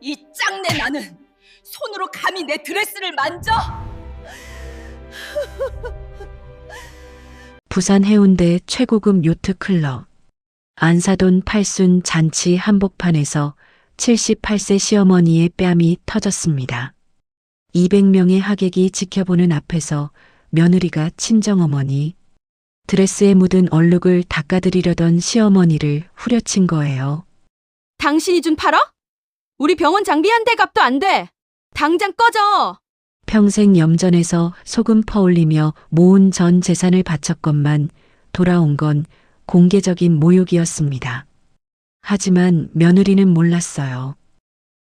이 짱내 나는 손으로 감히 내 드레스를 만져? 부산 해운대 최고급 요트 클럽. 안사돈 팔순 잔치 한복판에서 78세 시어머니의 뺨이 터졌습니다. 200명의 하객이 지켜보는 앞에서 며느리가 친정어머니, 드레스에 묻은 얼룩을 닦아드리려던 시어머니를 후려친 거예요. 당신이 준 8억? 우리 병원 장비 한 대 값도 안 돼. 당장 꺼져. 평생 염전에서 소금 퍼올리며 모은 전 재산을 바쳤건만 돌아온 건 공개적인 모욕이었습니다. 하지만 며느리는 몰랐어요.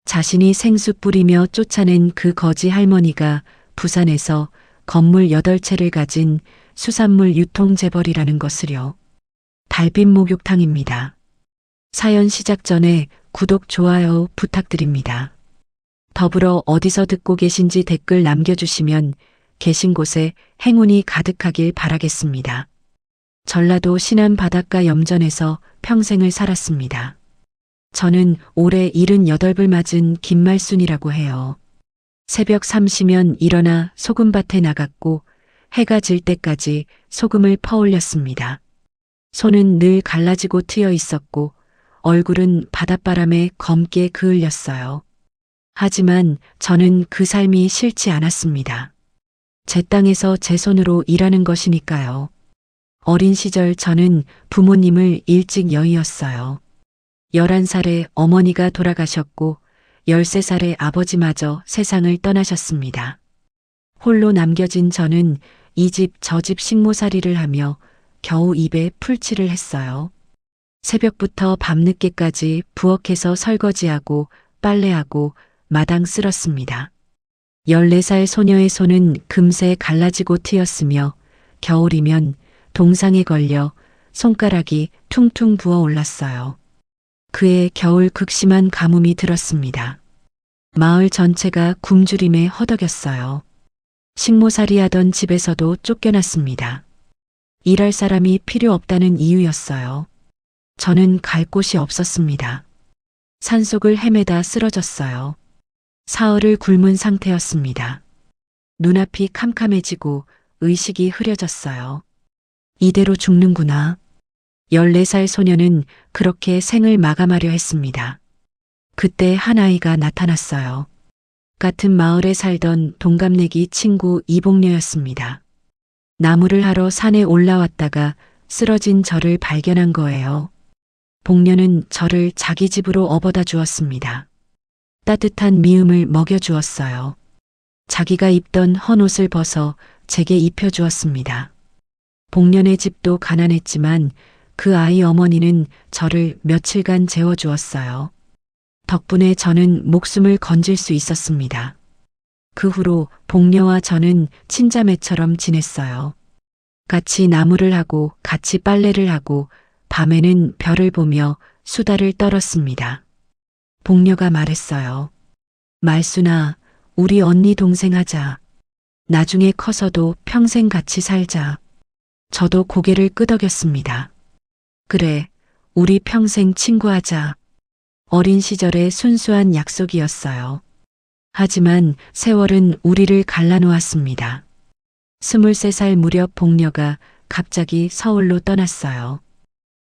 자신이 생수 뿌리며 쫓아낸 그 거지 할머니가 부산에서 건물 8채를 가진 수산물 유통재벌이라는 것을요. 달빛 목욕탕입니다. 사연 시작 전에 구독, 좋아요 부탁드립니다. 더불어 어디서 듣고 계신지 댓글 남겨주시면 계신 곳에 행운이 가득하길 바라겠습니다. 전라도 신안 바닷가 염전에서 평생을 살았습니다. 저는 올해 78을 맞은 김말순이라고 해요. 새벽 3시면 일어나 소금밭에 나갔고 해가 질 때까지 소금을 퍼올렸습니다. 손은 늘 갈라지고 트여 있었고 얼굴은 바닷바람에 검게 그을렸어요. 하지만 저는 그 삶이 싫지 않았습니다. 제 땅에서 제 손으로 일하는 것이니까요. 어린 시절 저는 부모님을 일찍 여의었어요. 11살에 어머니가 돌아가셨고 13살에 아버지마저 세상을 떠나셨습니다. 홀로 남겨진 저는 이 집 저 집 식모살이를 하며 겨우 입에 풀칠을 했어요. 새벽부터 밤늦게까지 부엌에서 설거지하고 빨래하고 마당 쓸었습니다. 14살 소녀의 손은 금세 갈라지고 트였으며 겨울이면 동상에 걸려 손가락이 퉁퉁 부어 올랐어요. 그의 겨울 극심한 가뭄이 들었습니다. 마을 전체가 굶주림에 허덕였어요. 식모살이 하던 집에서도 쫓겨났습니다. 일할 사람이 필요 없다는 이유였어요. 저는 갈 곳이 없었습니다. 산속을 헤매다 쓰러졌어요. 사흘을 굶은 상태였습니다. 눈앞이 캄캄해지고 의식이 흐려졌어요. 이대로 죽는구나. 14살 소녀는 그렇게 생을 마감하려 했습니다. 그때 한 아이가 나타났어요. 같은 마을에 살던 동갑내기 친구 이복녀였습니다. 나무를 하러 산에 올라왔다가 쓰러진 저를 발견한 거예요. 복녀는 저를 자기 집으로 업어다 주었습니다. 따뜻한 미음을 먹여주었어요. 자기가 입던 헌옷을 벗어 제게 입혀주었습니다. 복년의 집도 가난했지만 그 아이 어머니는 저를 며칠간 재워주었어요. 덕분에 저는 목숨을 건질 수 있었습니다. 그 후로 복녀와 저는 친자매처럼 지냈어요. 같이 나무를 하고 같이 빨래를 하고 밤에는 별을 보며 수다를 떨었습니다. 복녀가 말했어요. 말순아, 우리 언니 동생 하자. 나중에 커서도 평생 같이 살자. 저도 고개를 끄덕였습니다. 그래, 우리 평생 친구하자. 어린 시절의 순수한 약속이었어요. 하지만 세월은 우리를 갈라놓았습니다. 23살 무렵 복녀가 갑자기 서울로 떠났어요.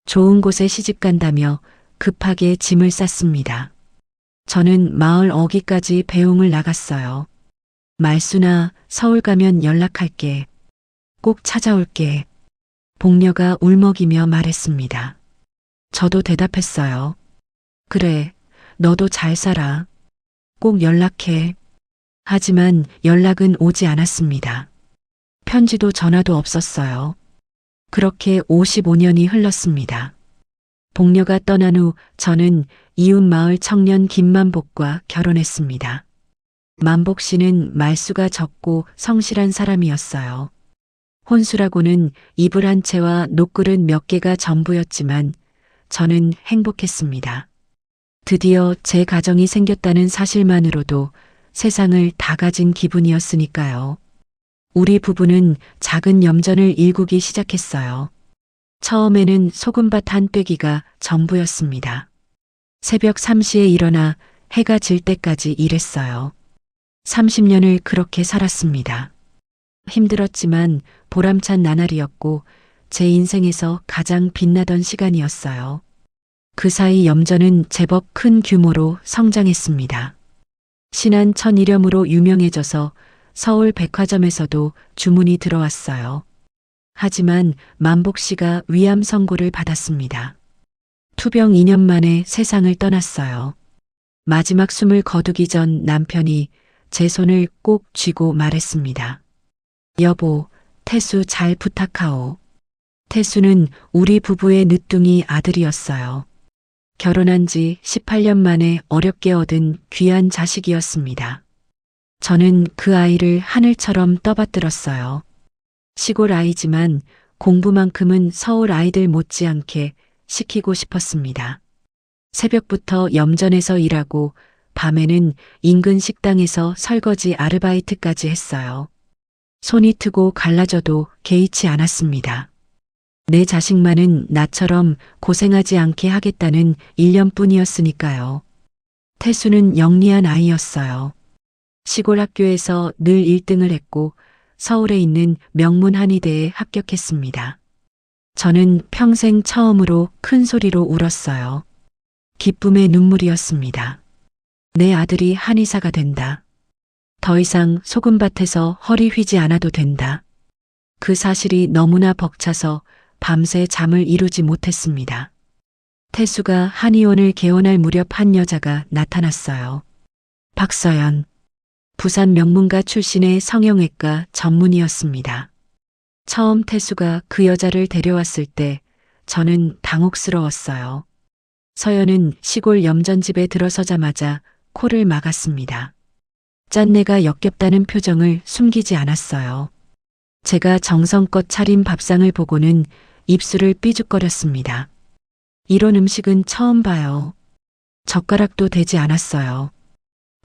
좋은 곳에 시집간다며 급하게 짐을 쌌습니다. 저는 마을 어귀까지 배웅을 나갔어요. 말순아, 서울 가면 연락할게. 꼭 찾아올게. 복녀가 울먹이며 말했습니다. 저도 대답했어요. 그래, 너도 잘 살아. 꼭 연락해. 하지만 연락은 오지 않았습니다. 편지도 전화도 없었어요. 그렇게 55년이 흘렀습니다. 복녀가 떠난 후 저는 이웃 마을 청년 김만복과 결혼했습니다. 만복 씨는 말수가 적고 성실한 사람이었어요. 혼수라고는 이불 한 채와 녹그릇 몇 개가 전부였지만 저는 행복했습니다. 드디어 제 가정이 생겼다는 사실만으로도 세상을 다 가진 기분이었으니까요. 우리 부부는 작은 염전을 일구기 시작했어요. 처음에는 소금밭 한 빼기가 전부였습니다. 새벽 3시에 일어나 해가 질 때까지 일했어요. 30년을 그렇게 살았습니다. 힘들었지만 보람찬 나날이었고 제 인생에서 가장 빛나던 시간이었어요. 그 사이 염전은 제법 큰 규모로 성장했습니다. 신한 천일염으로 유명해져서 서울 백화점에서도 주문이 들어왔어요. 하지만 만복 씨가 위암 선고를 받았습니다. 투병 2년 만에 세상을 떠났어요. 마지막 숨을 거두기 전 남편이 제 손을 꼭 쥐고 말했습니다. 여보, 태수 잘 부탁하오. 태수는 우리 부부의 늦둥이 아들이었어요. 결혼한 지 18년 만에 어렵게 얻은 귀한 자식이었습니다. 저는 그 아이를 하늘처럼 떠받들었어요. 시골 아이지만 공부만큼은 서울 아이들 못지않게 시키고 싶었습니다. 새벽부터 염전에서 일하고 밤에는 인근 식당에서 설거지 아르바이트까지 했어요. 손이 트고 갈라져도 개의치 않았습니다. 내 자식만은 나처럼 고생하지 않게 하겠다는 일념뿐이었으니까요. 태수는 영리한 아이였어요. 시골 학교에서 늘 1등을 했고 서울에 있는 명문 한의대에 합격했습니다. 저는 평생 처음으로 큰 소리로 울었어요. 기쁨의 눈물이었습니다. 내 아들이 한의사가 된다. 더 이상 소금밭에서 허리 휘지 않아도 된다. 그 사실이 너무나 벅차서 밤새 잠을 이루지 못했습니다. 태수가 한의원을 개원할 무렵 한 여자가 나타났어요. 박서연. 부산 명문가 출신의 성형외과 전문의였습니다. 처음 태수가 그 여자를 데려왔을 때 저는 당혹스러웠어요. 서연은 시골 염전집에 들어서자마자 코를 막았습니다. 짠내가 역겹다는 표정을 숨기지 않았어요. 제가 정성껏 차린 밥상을 보고는 입술을 삐죽거렸습니다. 이런 음식은 처음 봐요. 젓가락도 대지 않았어요.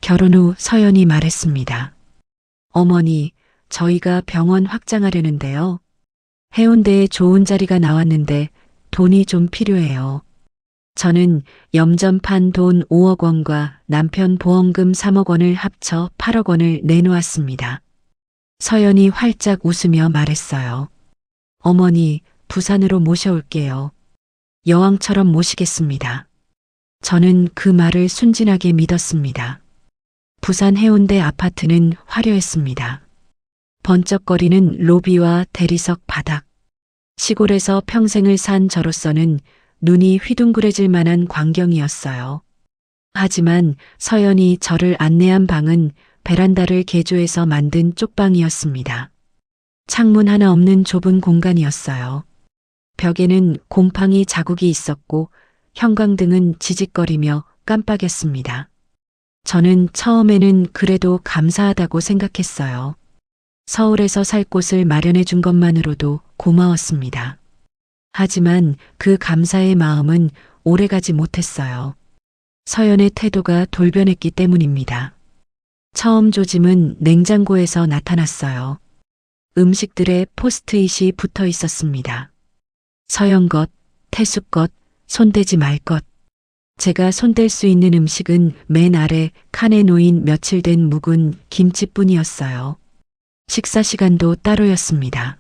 결혼 후 서연이 말했습니다. 어머니, 저희가 병원 확장하려는데요. 해운대에 좋은 자리가 나왔는데 돈이 좀 필요해요. 저는 염전판 돈 5억 원과 남편 보험금 3억 원을 합쳐 8억 원을 내놓았습니다. 서연이 활짝 웃으며 말했어요. 어머니, 부산으로 모셔올게요. 여왕처럼 모시겠습니다. 저는 그 말을 순진하게 믿었습니다. 부산 해운대 아파트는 화려했습니다. 번쩍거리는 로비와 대리석 바닥. 시골에서 평생을 산 저로서는 눈이 휘둥그레질 만한 광경이었어요. 하지만 서연이 저를 안내한 방은 베란다를 개조해서 만든 쪽방이었습니다. 창문 하나 없는 좁은 공간이었어요. 벽에는 곰팡이 자국이 있었고 형광등은 지직거리며 깜빡였습니다. 저는 처음에는 그래도 감사하다고 생각했어요. 서울에서 살 곳을 마련해 준 것만으로도 고마웠습니다. 하지만 그 감사의 마음은 오래가지 못했어요. 서연의 태도가 돌변했기 때문입니다. 처음 조짐은 냉장고에서 나타났어요. 음식들에 포스트잇이 붙어 있었습니다. 서연 것, 태수 것, 손대지 말 것. 제가 손댈 수 있는 음식은 맨 아래 칸에 놓인 며칠 된 묵은 김치뿐이었어요. 식사 시간도 따로였습니다.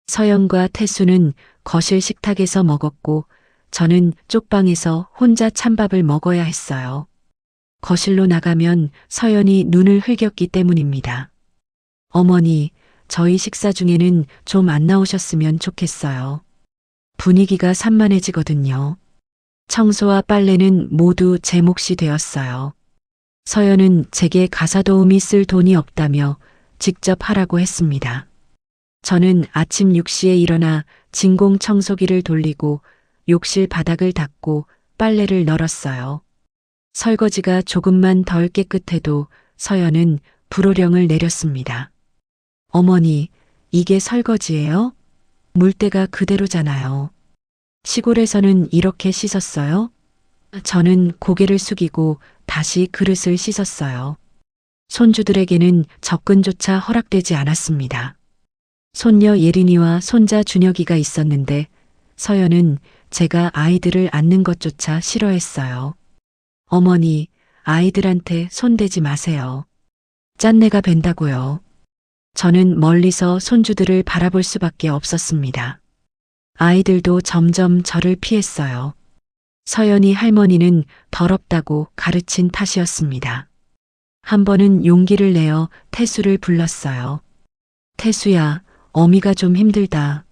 서연과 태수는 거실 식탁에서 먹었고 저는 쪽방에서 혼자 찬밥을 먹어야 했어요. 거실로 나가면 서연이 눈을 흘겼기 때문입니다. 어머니, 저희 식사 중에는 좀 안 나오셨으면 좋겠어요. 분위기가 산만해지거든요. 청소와 빨래는 모두 제 몫이 되었어요. 서연은 제게 가사 도우미 쓸 돈이 없다며 직접 하라고 했습니다. 저는 아침 6시에 일어나 진공 청소기를 돌리고 욕실 바닥을 닦고 빨래를 널었어요. 설거지가 조금만 덜 깨끗해도 서연은 불호령을 내렸습니다. 어머니, 이게 설거지예요? 물때가 그대로잖아요. 시골에서는 이렇게 씻었어요? 저는 고개를 숙이고 다시 그릇을 씻었어요. 손주들에게는 접근조차 허락되지 않았습니다. 손녀 예린이와 손자 준혁이가 있었는데 서연은 제가 아이들을 안는 것조차 싫어했어요. 어머니, 아이들한테 손대지 마세요. 짠내가 밴다고요. 저는 멀리서 손주들을 바라볼 수밖에 없었습니다. 아이들도 점점 저를 피했어요. 서연이 할머니는 더럽다고 가르친 탓이었습니다. 한 번은 용기를 내어 태수를 불렀어요. 태수야, 어미가 좀 힘들다.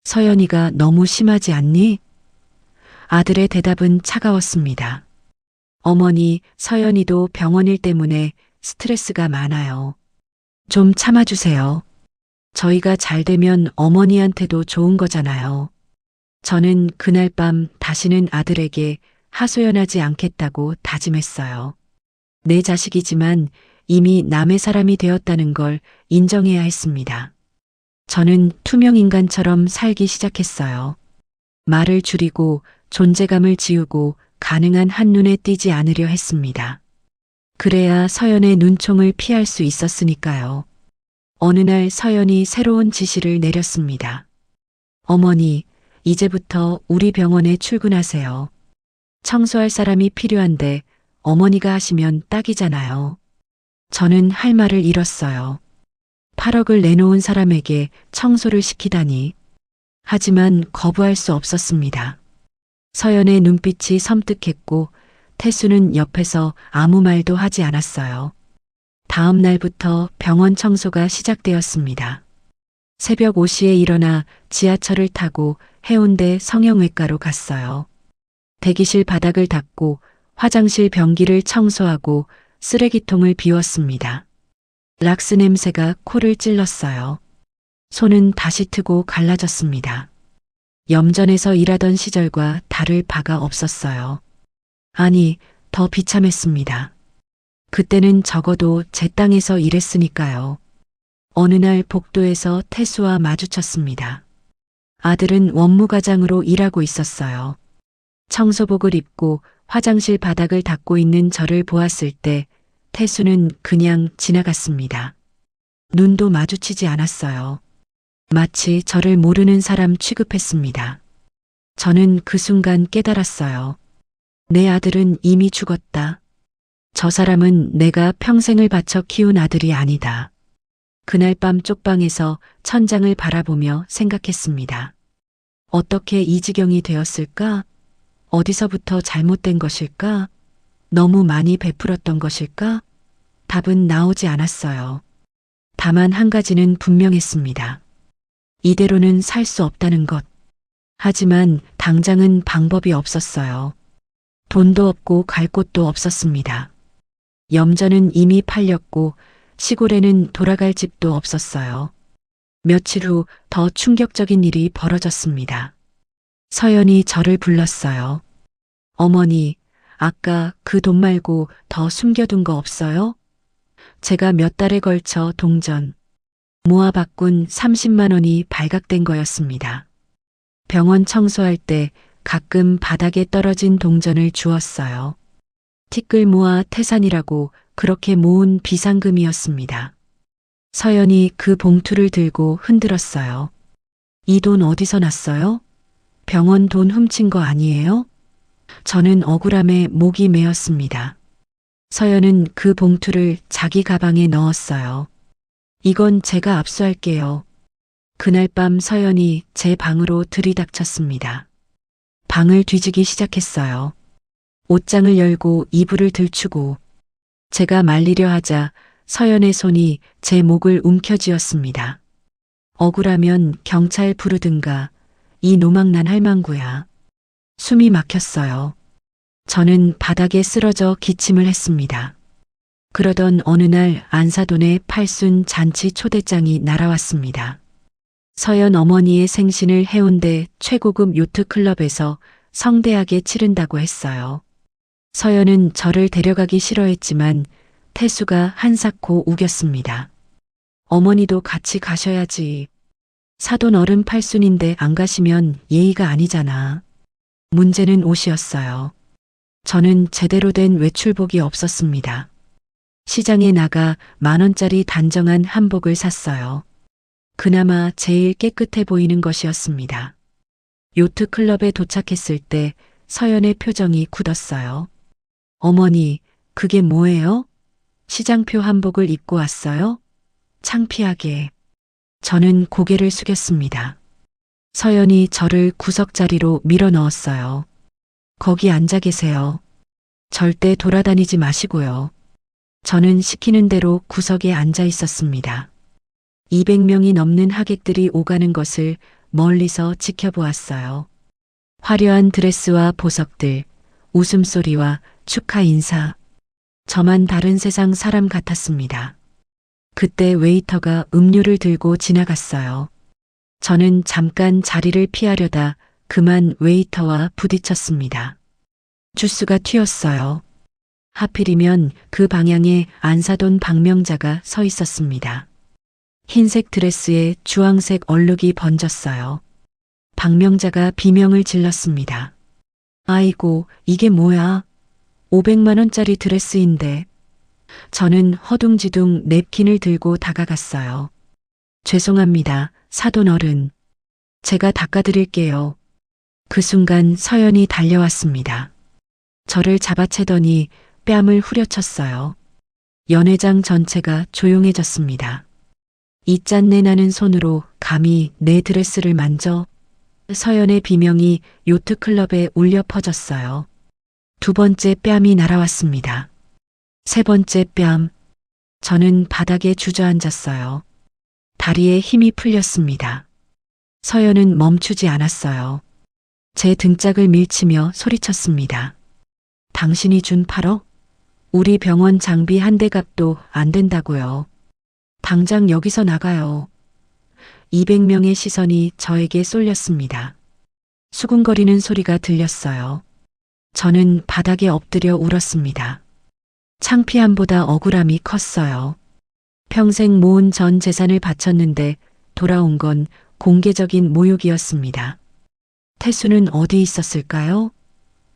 서연이가 너무 심하지 않니? 아들의 대답은 차가웠습니다. 어머니, 서연이도 병원 일 때문에 스트레스가 많아요. 좀 참아주세요. 저희가 잘 되면 어머니한테도 좋은 거잖아요. 저는 그날 밤 다시는 아들에게 하소연하지 않겠다고 다짐했어요. 내 자식이지만 이미 남의 사람이 되었다는 걸 인정해야 했습니다. 저는 투명인간처럼 살기 시작했어요. 말을 줄이고 존재감을 지우고 가능한 한눈에 띄지 않으려 했습니다. 그래야 서연의 눈총을 피할 수 있었으니까요. 어느 날 서연이 새로운 지시를 내렸습니다. 어머니, 이제부터 우리 병원에 출근하세요. 청소할 사람이 필요한데 어머니가 하시면 딱이잖아요. 저는 할 말을 잃었어요. 8억을 내놓은 사람에게 청소를 시키다니. 하지만 거부할 수 없었습니다. 서연의 눈빛이 섬뜩했고 태수는 옆에서 아무 말도 하지 않았어요. 다음 날부터 병원 청소가 시작되었습니다. 새벽 5시에 일어나 지하철을 타고 해운대 성형외과로 갔어요. 대기실 바닥을 닦고 화장실 변기를 청소하고 쓰레기통을 비웠습니다. 락스 냄새가 코를 찔렀어요. 손은 다시 트고 갈라졌습니다. 염전에서 일하던 시절과 다를 바가 없었어요. 아니, 더 비참했습니다. 그때는 적어도 제 땅에서 일했으니까요. 어느 날 복도에서 태수와 마주쳤습니다. 아들은 원무과장으로 일하고 있었어요. 청소복을 입고 화장실 바닥을 닦고 있는 저를 보았을 때 태수는 그냥 지나갔습니다. 눈도 마주치지 않았어요. 마치 저를 모르는 사람 취급했습니다. 저는 그 순간 깨달았어요. 내 아들은 이미 죽었다. 저 사람은 내가 평생을 바쳐 키운 아들이 아니다. 그날 밤 쪽방에서 천장을 바라보며 생각했습니다. 어떻게 이 지경이 되었을까? 어디서부터 잘못된 것일까? 너무 많이 베풀었던 것일까? 답은 나오지 않았어요. 다만 한 가지는 분명했습니다. 이대로는 살 수 없다는 것. 하지만 당장은 방법이 없었어요. 돈도 없고 갈 곳도 없었습니다. 염전은 이미 팔렸고 시골에는 돌아갈 집도 없었어요. 며칠 후 더 충격적인 일이 벌어졌습니다. 서연이 저를 불렀어요. 어머니, 아까 그 돈 말고 더 숨겨둔 거 없어요? 제가 몇 달에 걸쳐 동전 모아 바꾼 30만 원이 발각된 거였습니다. 병원 청소할 때 가끔 바닥에 떨어진 동전을 주었어요. 티끌 모아 태산이라고 그렇게 모은 비상금이었습니다. 서연이 그 봉투를 들고 흔들었어요. 이 돈 어디서 났어요? 병원 돈 훔친 거 아니에요? 저는 억울함에 목이 메었습니다. 서연은 그 봉투를 자기 가방에 넣었어요. 이건 제가 압수할게요. 그날 밤 서연이 제 방으로 들이닥쳤습니다. 방을 뒤지기 시작했어요. 옷장을 열고 이불을 들추고 제가 말리려 하자 서연의 손이 제 목을 움켜쥐었습니다. 억울하면 경찰 부르든가. 이 노망난 할망구야. 숨이 막혔어요. 저는 바닥에 쓰러져 기침을 했습니다. 그러던 어느 날 안사돈의 팔순 잔치 초대장이 날아왔습니다. 서연 어머니의 생신을 해운대 최고급 요트클럽에서 성대하게 치른다고 했어요. 서연은 저를 데려가기 싫어했지만 태수가 한사코 우겼습니다. 어머니도 같이 가셔야지. 사돈 어른 팔순인데 안 가시면 예의가 아니잖아. 문제는 옷이었어요. 저는 제대로 된 외출복이 없었습니다. 시장에 나가 10,000원짜리 단정한 한복을 샀어요. 그나마 제일 깨끗해 보이는 것이었습니다. 요트클럽에 도착했을 때 서연의 표정이 굳었어요. 어머니, 그게 뭐예요? 시장표 한복을 입고 왔어요? 창피하게. 저는 고개를 숙였습니다. 서연이 저를 구석자리로 밀어 넣었어요. 거기 앉아 계세요. 절대 돌아다니지 마시고요. 저는 시키는 대로 구석에 앉아 있었습니다. 200명이 넘는 하객들이 오가는 것을 멀리서 지켜보았어요. 화려한 드레스와 보석들, 웃음소리와 축하 인사. 저만 다른 세상 사람 같았습니다. 그때 웨이터가 음료를 들고 지나갔어요. 저는 잠깐 자리를 피하려다 그만 웨이터와 부딪혔습니다. 주스가 튀었어요. 하필이면 그 방향에 안사돈 박명자가 서 있었습니다. 흰색 드레스에 주황색 얼룩이 번졌어요. 박명자가 비명을 질렀습니다. 아이고, 이게 뭐야? 500만 원짜리 드레스인데. 저는 허둥지둥 냅킨을 들고 다가갔어요. 죄송합니다, 사돈 어른. 제가 닦아드릴게요. 그 순간 서연이 달려왔습니다. 저를 잡아채더니 뺨을 후려쳤어요. 연회장 전체가 조용해졌습니다. 이 짠내 나는 손으로 감히 내 드레스를 만져? 서연의 비명이 요트클럽에 울려 퍼졌어요. 두 번째 뺨이 날아왔습니다. 세 번째 뺨. 저는 바닥에 주저앉았어요. 다리에 힘이 풀렸습니다. 서연은 멈추지 않았어요. 제 등짝을 밀치며 소리쳤습니다. 당신이 준 8억? 우리 병원 장비 한 대 값도 안 된다고요. 당장 여기서 나가요. 200명의 시선이 저에게 쏠렸습니다. 수군거리는 소리가 들렸어요. 저는 바닥에 엎드려 울었습니다. 창피함보다 억울함이 컸어요. 평생 모은 전 재산을 바쳤는데 돌아온 건 공개적인 모욕이었습니다. 태수는 어디 있었을까요?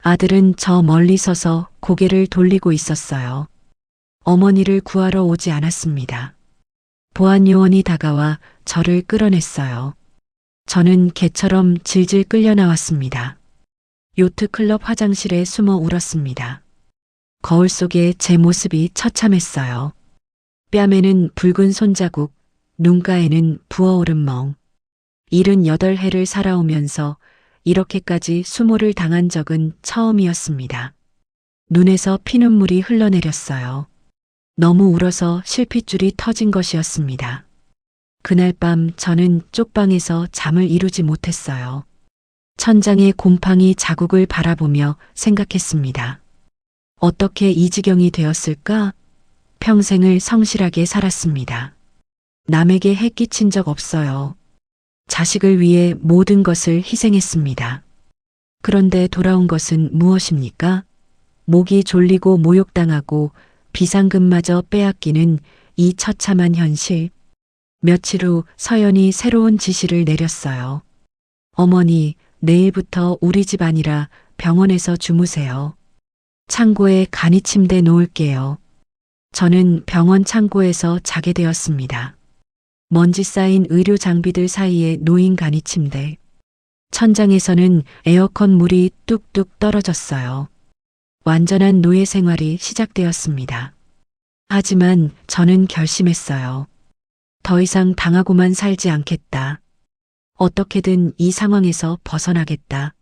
아들은 저 멀리 서서 고개를 돌리고 있었어요. 어머니를 구하러 오지 않았습니다. 보안요원이 다가와 저를 끌어냈어요. 저는 개처럼 질질 끌려 나왔습니다. 요트클럽 화장실에 숨어 울었습니다. 거울 속에 제 모습이 처참했어요. 뺨에는 붉은 손자국, 눈가에는 부어오른 멍. 78해를 살아오면서 이렇게까지 수모를 당한 적은 처음이었습니다. 눈에서 피눈물이 흘러내렸어요. 너무 울어서 실핏줄이 터진 것이었습니다. 그날 밤 저는 쪽방에서 잠을 이루지 못했어요. 천장에 곰팡이 자국을 바라보며 생각했습니다. 어떻게 이 지경이 되었을까? 평생을 성실하게 살았습니다. 남에게 해 끼친 적 없어요. 자식을 위해 모든 것을 희생했습니다. 그런데 돌아온 것은 무엇입니까? 목이 졸리고 모욕당하고 비상금마저 빼앗기는 이 처참한 현실. 며칠 후 서연이 새로운 지시를 내렸어요. 어머니, 내일부터 우리 집 아니라 병원에서 주무세요. 창고에 간이 침대 놓을게요. 저는 병원 창고에서 자게 되었습니다. 먼지 쌓인 의료 장비들 사이에 놓인 간이 침대. 천장에서는 에어컨 물이 뚝뚝 떨어졌어요. 완전한 노예 생활이 시작되었습니다. 하지만 저는 결심했어요. 더 이상 당하고만 살지 않겠다. 어떻게든 이 상황에서 벗어나겠다.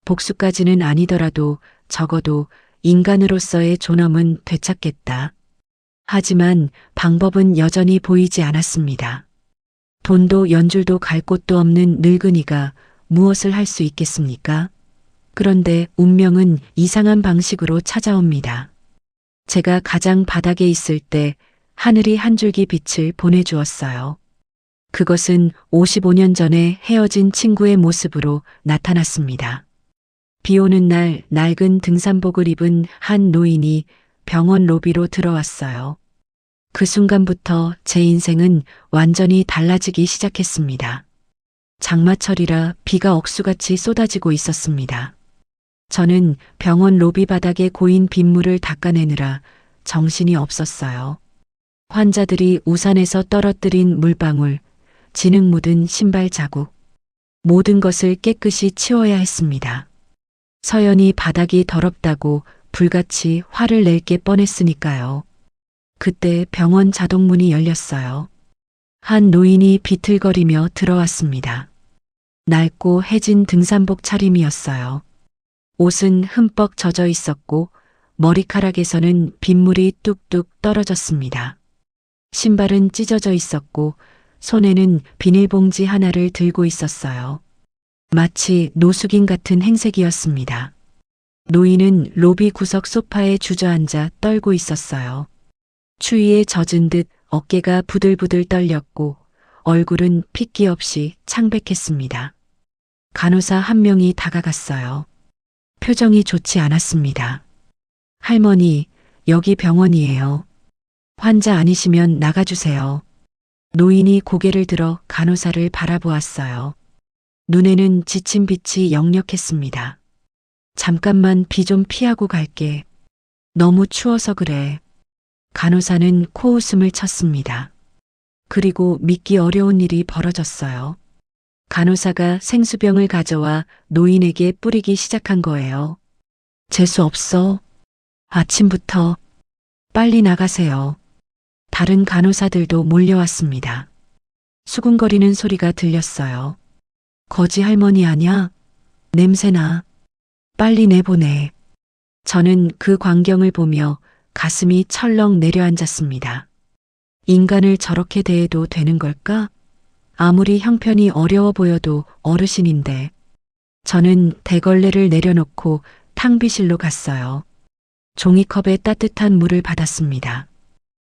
복수까지는 아니더라도 적어도 인간으로서의 존엄은 되찾겠다. 하지만 방법은 여전히 보이지 않았습니다. 돈도 연줄도 갈 곳도 없는 늙은이가 무엇을 할 수 있겠습니까? 그런데 운명은 이상한 방식으로 찾아옵니다. 제가 가장 바닥에 있을 때 하늘이 한 줄기 빛을 보내주었어요. 그것은 55년 전에 헤어진 친구의 모습으로 나타났습니다. 비 오는 날 낡은 등산복을 입은 한 노인이 병원 로비로 들어왔어요. 그 순간부터 제 인생은 완전히 달라지기 시작했습니다. 장마철이라 비가 억수같이 쏟아지고 있었습니다. 저는 병원 로비 바닥에 고인 빗물을 닦아내느라 정신이 없었어요. 환자들이 우산에서 떨어뜨린 물방울, 진흙 묻은 신발 자국, 모든 것을 깨끗이 치워야 했습니다. 서연이 바닥이 더럽다고 불같이 화를 낼 게 뻔했으니까요. 그때 병원 자동문이 열렸어요. 한 노인이 비틀거리며 들어왔습니다. 낡고 해진 등산복 차림이었어요. 옷은 흠뻑 젖어 있었고 머리카락에서는 빗물이 뚝뚝 떨어졌습니다. 신발은 찢어져 있었고 손에는 비닐봉지 하나를 들고 있었어요. 마치 노숙인 같은 행색이었습니다. 노인은 로비 구석 소파에 주저앉아 떨고 있었어요. 추위에 젖은 듯 어깨가 부들부들 떨렸고 얼굴은 핏기 없이 창백했습니다. 간호사 한 명이 다가갔어요. 표정이 좋지 않았습니다. 할머니, 여기 병원이에요. 환자 아니시면 나가주세요. 노인이 고개를 들어 간호사를 바라보았어요. 눈에는 지친 빛이 역력했습니다. 잠깐만 비 좀 피하고 갈게. 너무 추워서 그래. 간호사는 코웃음을 쳤습니다. 그리고 믿기 어려운 일이 벌어졌어요. 간호사가 생수병을 가져와 노인에게 뿌리기 시작한 거예요. 재수 없어. 아침부터 빨리 나가세요. 다른 간호사들도 몰려왔습니다. 수군거리는 소리가 들렸어요. 거지 할머니 아냐? 냄새나. 빨리 내보내. 저는 그 광경을 보며 가슴이 철렁 내려앉았습니다. 인간을 저렇게 대해도 되는 걸까? 아무리 형편이 어려워 보여도 어르신인데. 저는 대걸레를 내려놓고 탕비실로 갔어요. 종이컵에 따뜻한 물을 받았습니다.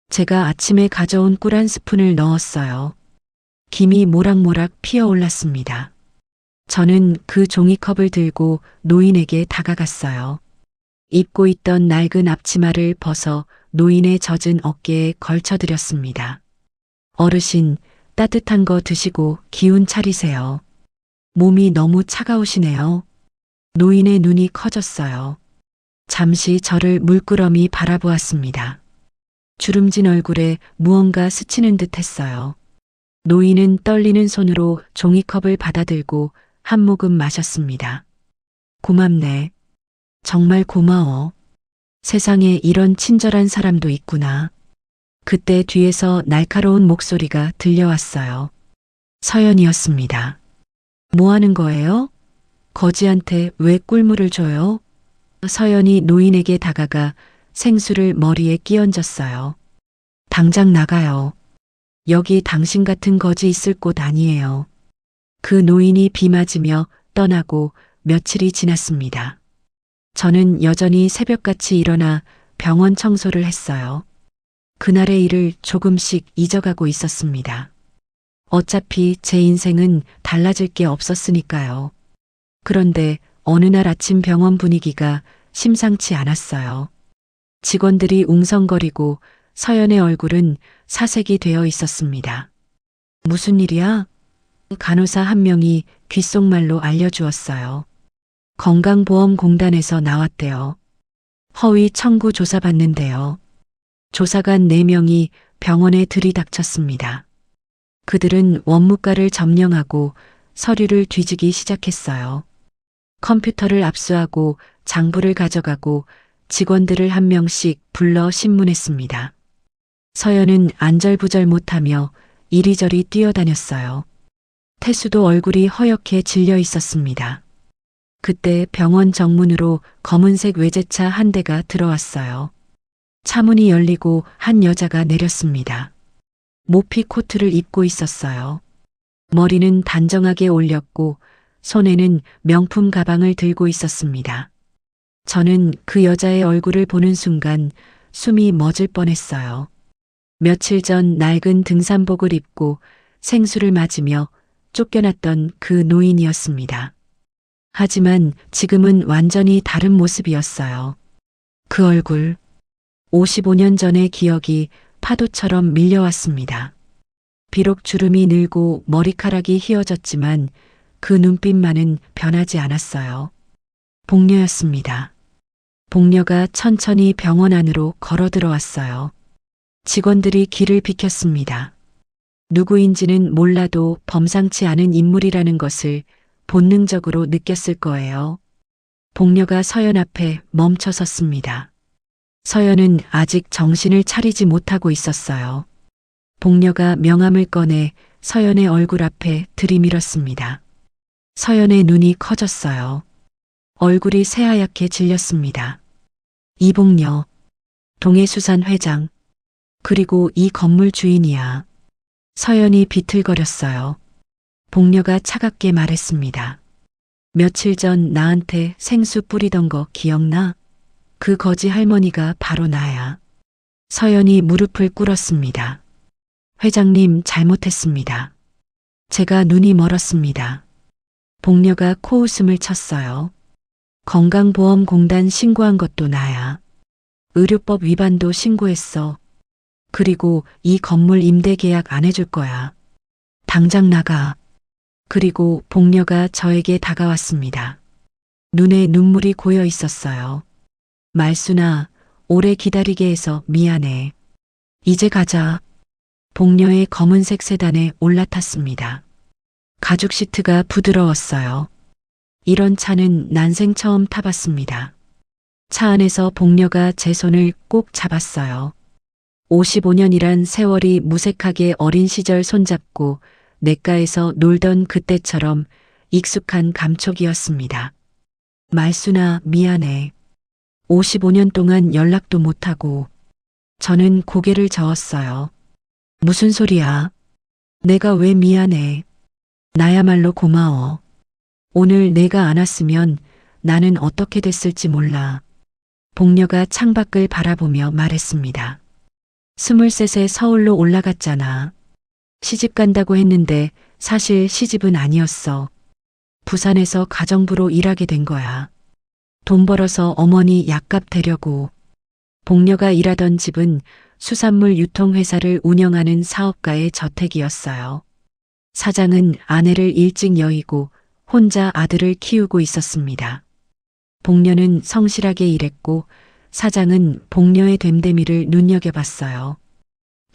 제가 아침에 가져온 꿀 한 스푼을 넣었어요. 김이 모락모락 피어올랐습니다. 저는 그 종이컵을 들고 노인에게 다가갔어요. 입고 있던 낡은 앞치마를 벗어 노인의 젖은 어깨에 걸쳐드렸습니다. 어르신, 따뜻한 거 드시고 기운 차리세요. 몸이 너무 차가우시네요. 노인의 눈이 커졌어요. 잠시 저를 물끄러미 바라보았습니다. 주름진 얼굴에 무언가 스치는 듯 했어요. 노인은 떨리는 손으로 종이컵을 받아들고 한 모금 마셨습니다. 고맙네. 정말 고마워. 세상에 이런 친절한 사람도 있구나. 그때 뒤에서 날카로운 목소리가 들려왔어요. 서연이었습니다. 뭐 하는 거예요? 거지한테 왜 꿀물을 줘요? 서연이 노인에게 다가가 생수를 머리에 끼얹었어요. 당장 나가요. 여기 당신 같은 거지 있을 곳 아니에요. 그 노인이 비 맞으며 떠나고 며칠이 지났습니다. 저는 여전히 새벽같이 일어나 병원 청소를 했어요. 그날의 일을 조금씩 잊어가고 있었습니다. 어차피 제 인생은 달라질 게 없었으니까요. 그런데 어느 날 아침 병원 분위기가 심상치 않았어요. 직원들이 웅성거리고 서연의 얼굴은 사색이 되어 있었습니다. 무슨 일이야? 간호사 한 명이 귓속말로 알려주었어요. 건강보험공단에서 나왔대요. 허위 청구 조사받는데요. 조사관 4명이 병원에 들이닥쳤습니다. 그들은 원무과를 점령하고 서류를 뒤지기 시작했어요. 컴퓨터를 압수하고 장부를 가져가고 직원들을 한 명씩 불러 신문했습니다. 서연은 안절부절 못하며 이리저리 뛰어다녔어요. 태수도 얼굴이 허옇게 질려 있었습니다. 그때 병원 정문으로 검은색 외제차 한 대가 들어왔어요. 차문이 열리고 한 여자가 내렸습니다. 모피 코트를 입고 있었어요. 머리는 단정하게 올렸고 손에는 명품 가방을 들고 있었습니다. 저는 그 여자의 얼굴을 보는 순간 숨이 멎을 뻔했어요. 며칠 전 낡은 등산복을 입고 생수를 맞으며 쫓겨났던 그 노인이었습니다. 하지만 지금은 완전히 다른 모습이었어요. 그 얼굴, 55년 전의 기억이 파도처럼 밀려왔습니다. 비록 주름이 늘고 머리카락이 휘어졌지만 그 눈빛만은 변하지 않았어요. 복녀였습니다. 복녀가 천천히 병원 안으로 걸어 들어왔어요. 직원들이 길을 비켰습니다. 누구인지는 몰라도 범상치 않은 인물이라는 것을 본능적으로 느꼈을 거예요. 복녀가 서연 앞에 멈춰 섰습니다. 서연은 아직 정신을 차리지 못하고 있었어요. 복녀가 명함을 꺼내 서연의 얼굴 앞에 들이밀었습니다. 서연의 눈이 커졌어요. 얼굴이 새하얗게 질렸습니다. 이복녀, 동해수산 회장, 그리고 이 건물 주인이야. 서연이 비틀거렸어요. 복녀가 차갑게 말했습니다. 며칠 전 나한테 생수 뿌리던 거 기억나? 그 거지 할머니가 바로 나야. 서연이 무릎을 꿇었습니다. 회장님 잘못했습니다. 제가 눈이 멀었습니다. 복녀가 코웃음을 쳤어요. 건강보험공단 신고한 것도 나야. 의료법 위반도 신고했어. 그리고 이 건물 임대 계약 안 해줄 거야. 당장 나가. 그리고 복녀가 저에게 다가왔습니다. 눈에 눈물이 고여 있었어요. 말순아, 오래 기다리게 해서 미안해. 이제 가자. 복녀의 검은색 세단에 올라탔습니다. 가죽 시트가 부드러웠어요. 이런 차는 난생 처음 타봤습니다. 차 안에서 복녀가 제 손을 꼭 잡았어요. 55년이란 세월이 무색하게 어린 시절 손잡고 냇가에서 놀던 그때처럼 익숙한 감촉이었습니다. 말순아, 미안해. 55년 동안 연락도 못하고. 저는 고개를 저었어요. 무슨 소리야? 내가 왜 미안해? 나야말로 고마워. 오늘 내가 안 왔으면 나는 어떻게 됐을지 몰라. 복녀가 창밖을 바라보며 말했습니다. 23세 서울로 올라갔잖아. 시집 간다고 했는데 사실 시집은 아니었어. 부산에서 가정부로 일하게 된 거야. 돈 벌어서 어머니 약값 대려고. 복녀가 일하던 집은 수산물 유통회사를 운영하는 사업가의 저택이었어요. 사장은 아내를 일찍 여의고 혼자 아들을 키우고 있었습니다. 복녀는 성실하게 일했고 사장은 복녀의 됨됨이를 눈여겨봤어요.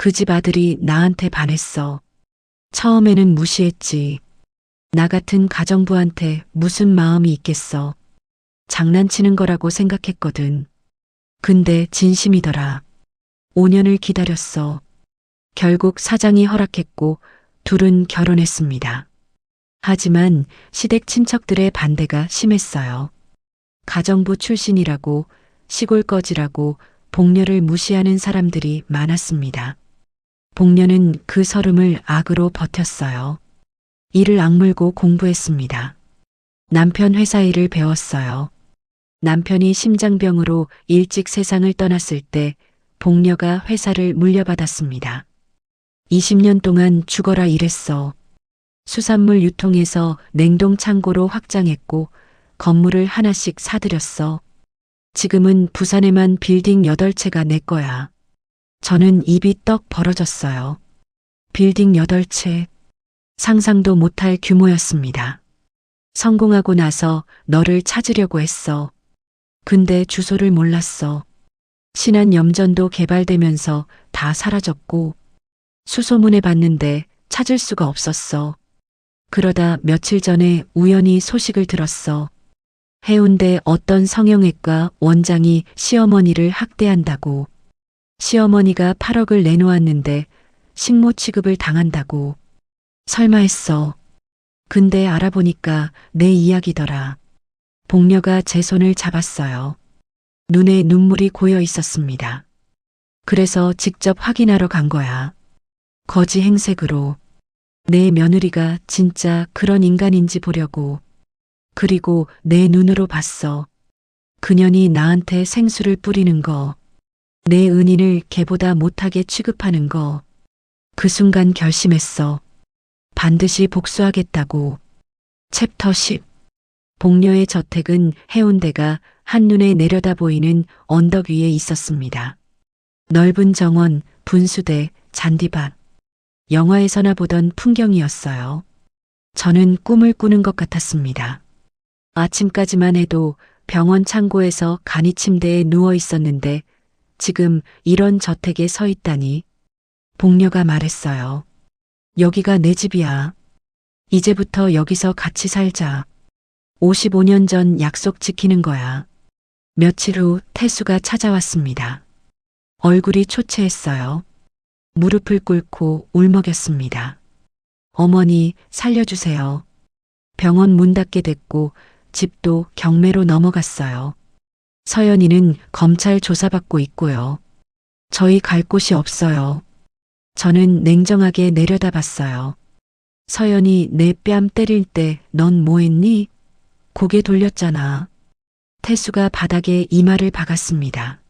그 집 아들이 나한테 반했어. 처음에는 무시했지. 나 같은 가정부한테 무슨 마음이 있겠어. 장난치는 거라고 생각했거든. 근데 진심이더라. 5년을 기다렸어. 결국 사장이 허락했고 둘은 결혼했습니다. 하지만 시댁 친척들의 반대가 심했어요. 가정부 출신이라고, 시골 거지라고 복녀를 무시하는 사람들이 많았습니다. 복녀는 그 서름을 악으로 버텼어요. 이를 악물고 공부했습니다. 남편 회사 일을 배웠어요. 남편이 심장병으로 일찍 세상을 떠났을 때 복녀가 회사를 물려받았습니다. 20년 동안 죽어라 일했어. 수산물 유통에서 냉동 창고로 확장했고 건물을 하나씩 사들였어. 지금은 부산에만 빌딩 8채가 내 거야. 저는 입이 떡 벌어졌어요. 빌딩 8채. 상상도 못할 규모였습니다. 성공하고 나서 너를 찾으려고 했어. 근데 주소를 몰랐어. 신안염전도 개발되면서 다 사라졌고 수소문해 봤는데 찾을 수가 없었어. 그러다 며칠 전에 우연히 소식을 들었어. 해운대 어떤 성형외과 원장이 시어머니를 학대한다고. 시어머니가 8억을 내놓았는데 식모 취급을 당한다고. 설마 했어. 근데 알아보니까 내 이야기더라. 복녀가 제 손을 잡았어요. 눈에 눈물이 고여 있었습니다. 그래서 직접 확인하러 간 거야. 거지 행색으로. 내 며느리가 진짜 그런 인간인지 보려고. 그리고 내 눈으로 봤어. 그년이 나한테 생수를 뿌리는 거. 내 은인을 개보다 못하게 취급하는 거. 그 순간 결심했어. 반드시 복수하겠다고. 챕터 10. 복녀의 저택은 해운대가 한눈에 내려다 보이는 언덕 위에 있었습니다. 넓은 정원, 분수대, 잔디밭. 영화에서나 보던 풍경이었어요. 저는 꿈을 꾸는 것 같았습니다. 아침까지만 해도 병원 창고에서 간이 침대에 누워 있었는데 지금 이런 저택에 서 있다니. 복녀가 말했어요. 여기가 내 집이야. 이제부터 여기서 같이 살자. 55년 전 약속 지키는 거야. 며칠 후 태수가 찾아왔습니다. 얼굴이 초췌했어요. 무릎을 꿇고 울먹였습니다. 어머니, 살려주세요. 병원 문 닫게 됐고 집도 경매로 넘어갔어요. 서연이는 검찰 조사받고 있고요. 저희 갈 곳이 없어요. 저는 냉정하게 내려다봤어요. 서연이 내 뺨 때릴 때 넌 뭐 했니? 고개 돌렸잖아. 태수가 바닥에 이마를 박았습니다.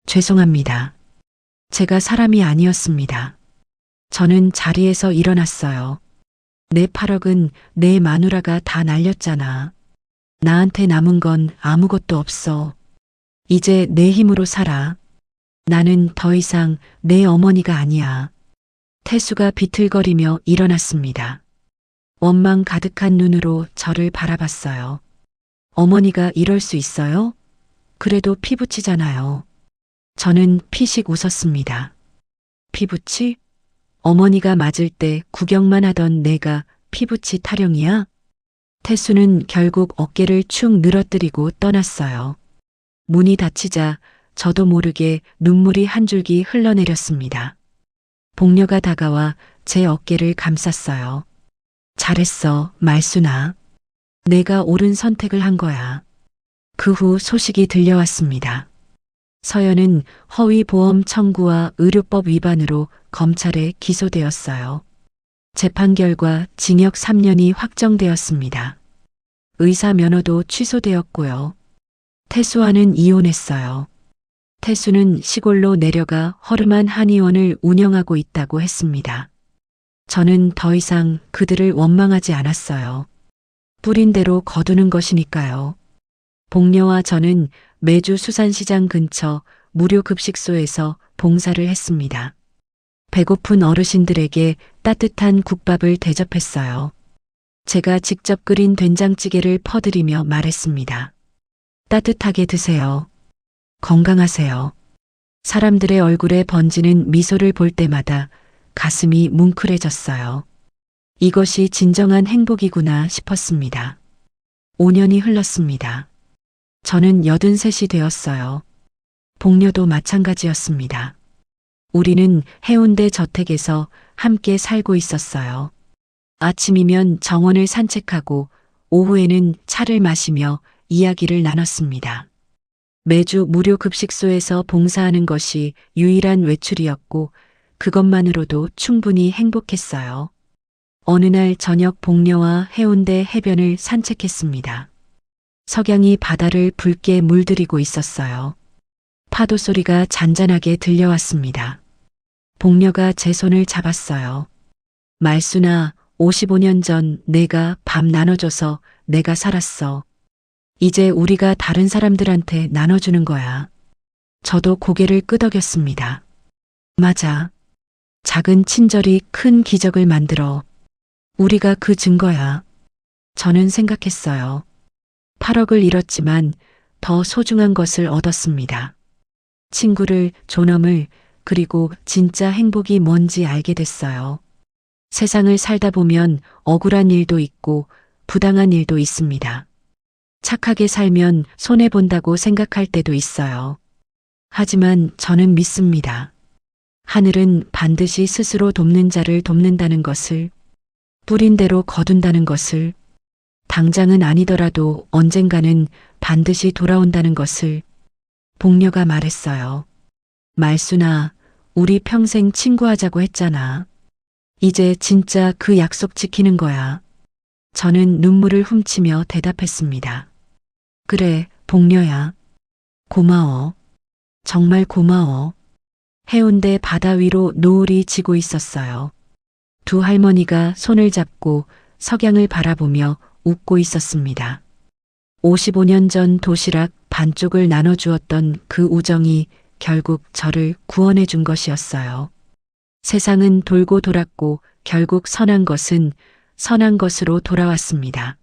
죄송합니다. 제가 사람이 아니었습니다. 저는 자리에서 일어났어요. 내 8억은 내 마누라가 다 날렸잖아. 나한테 남은 건 아무것도 없어. 이제 내 힘으로 살아. 나는 더 이상 내 어머니가 아니야. 태수가 비틀거리며 일어났습니다. 원망 가득한 눈으로 저를 바라봤어요. 어머니가 이럴 수 있어요? 그래도 피부치잖아요. 저는 피식 웃었습니다. 피부치? 어머니가 맞을 때 구경만 하던 내가 피부치 타령이야? 태수는 결국 어깨를 축 늘어뜨리고 떠났어요. 문이 닫히자 저도 모르게 눈물이 한 줄기 흘러내렸습니다. 복녀가 다가와 제 어깨를 감쌌어요. 잘했어, 말순아. 내가 옳은 선택을 한 거야. 그 후 소식이 들려왔습니다. 서연은 허위 보험 청구와 의료법 위반으로 검찰에 기소되었어요. 재판 결과 징역 3년이 확정되었습니다. 의사 면허도 취소되었고요. 태수와는 이혼했어요. 태수는 시골로 내려가 허름한 한의원을 운영하고 있다고 했습니다. 저는 더 이상 그들을 원망하지 않았어요. 뿌린 대로 거두는 것이니까요. 복녀와 저는 매주 수산시장 근처 무료 급식소에서 봉사를 했습니다. 배고픈 어르신들에게 따뜻한 국밥을 대접했어요. 제가 직접 끓인 된장찌개를 퍼드리며 말했습니다. 따뜻하게 드세요. 건강하세요. 사람들의 얼굴에 번지는 미소를 볼 때마다 가슴이 뭉클해졌어요. 이것이 진정한 행복이구나 싶었습니다. 5년이 흘렀습니다. 저는 83이 되었어요. 복녀도 마찬가지였습니다. 우리는 해운대 저택에서 함께 살고 있었어요. 아침이면 정원을 산책하고 오후에는 차를 마시며 이야기를 나눴습니다. 매주 무료 급식소에서 봉사하는 것이 유일한 외출이었고 그것만으로도 충분히 행복했어요. 어느 날 저녁 복녀와 해운대 해변을 산책했습니다. 석양이 바다를 붉게 물들이고 있었어요. 파도 소리가 잔잔하게 들려왔습니다. 복녀가 제 손을 잡았어요. 말순아, 55년 전 내가 밥 나눠줘서 내가 살았어. 이제 우리가 다른 사람들한테 나눠주는 거야. 저도 고개를 끄덕였습니다. 맞아. 작은 친절이 큰 기적을 만들어. 우리가 그 증거야. 저는 생각했어요. 8억을 잃었지만 더 소중한 것을 얻었습니다. 친구를, 존엄을, 그리고 진짜 행복이 뭔지 알게 됐어요. 세상을 살다 보면 억울한 일도 있고 부당한 일도 있습니다. 착하게 살면 손해본다고 생각할 때도 있어요. 하지만 저는 믿습니다. 하늘은 반드시 스스로 돕는 자를 돕는다는 것을, 뿌린 대로 거둔다는 것을, 당장은 아니더라도 언젠가는 반드시 돌아온다는 것을. 복녀가 말했어요. 말순아, 우리 평생 친구하자고 했잖아. 이제 진짜 그 약속 지키는 거야. 저는 눈물을 훔치며 대답했습니다. 그래, 복녀야. 고마워. 정말 고마워. 해운대 바다 위로 노을이 지고 있었어요. 두 할머니가 손을 잡고 석양을 바라보며 웃고 있었습니다. 55년 전 도시락 반쪽을 나눠주었던 그 우정이 결국 저를 구원해 준 것이었어요. 세상은 돌고 돌았고 결국 선한 것은 선한 것으로 돌아왔습니다.